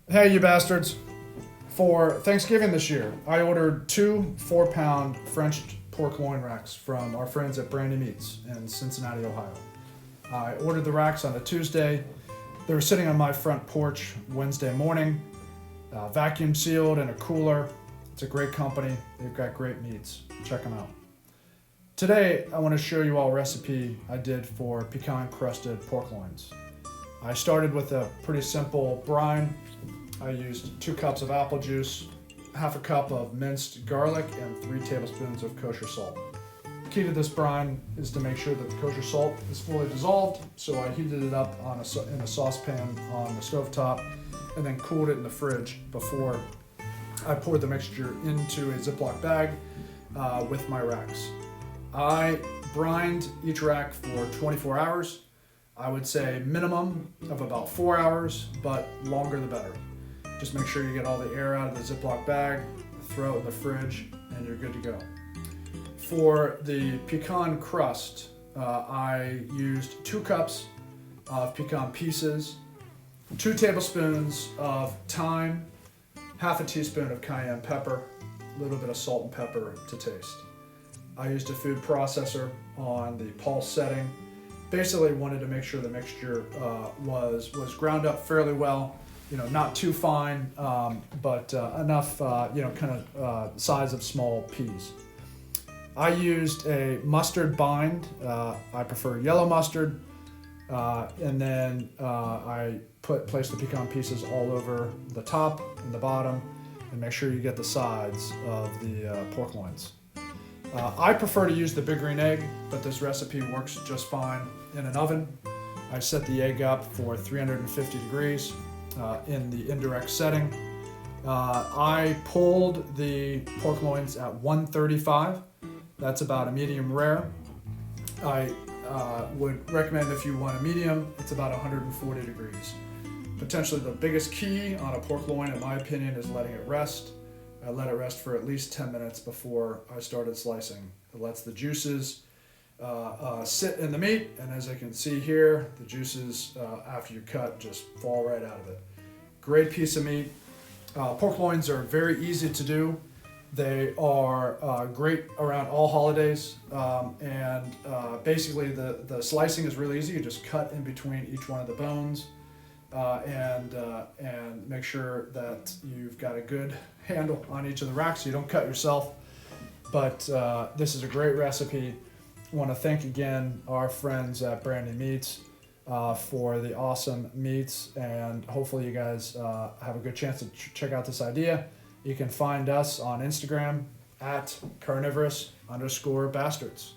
Hey, you bastards. For Thanksgiving this year, I ordered two 4-pound French pork loin racks from our friends at Brandy Meats in Cincinnati, Ohio. I ordered the racks on a Tuesday. They were sitting on my front porch Wednesday morning, vacuum sealed in a cooler. It's a great company. They've got great meats. Check them out. Today, I want to show you all a recipe I did for pecan crusted pork loins. I started with a pretty simple brine. I used 2 cups of apple juice, half a cup of minced garlic, and 3 tablespoons of kosher salt. The key to this brine is to make sure that the kosher salt is fully dissolved, so I heated it up in a saucepan on the stovetop and then cooled it in the fridge before I poured the mixture into a Ziploc bag with my racks. I brined each rack for 24 hours. I would say minimum of about 4 hours, but longer the better. Just make sure you get all the air out of the Ziploc bag, throw it in the fridge, and you're good to go. For the pecan crust, I used 2 cups of pecan pieces, 2 tablespoons of thyme, half a teaspoon of cayenne pepper, a little bit of salt and pepper to taste. I used a food processor on the pulse setting. Basically wanted to make sure the mixture was ground up fairly well. Not too fine, but enough, kind of size of small peas. I used a mustard bind. I prefer yellow mustard. And then I place the pecan pieces all over the top and the bottom, and make sure you get the sides of the pork loins. I prefer to use the big green egg, but this recipe works just fine in an oven. I set the egg up for 350 degrees in the indirect setting. I pulled the pork loins at 135. That's about a medium rare. I would recommend, if you want a medium, it's about 140 degrees. Potentially the biggest key on a pork loin, in my opinion, is letting it rest. I let it rest for at least 10 minutes before I started slicing. It lets the juices sit in the meat, and as I can see here, the juices after you cut just fall right out of it. Great piece of meat. Pork loins are very easy to do. They are great around all holidays, and basically the slicing is really easy. You just cut in between each one of the bones, and make sure that you've got a good handle on each of the racks so you don't cut yourself. But this is a great recipe. I want to thank again our friends at Brandy Meats for the awesome meats, and hopefully you guys have a good chance to check out this idea. You can find us on Instagram at carnivorous_bastards.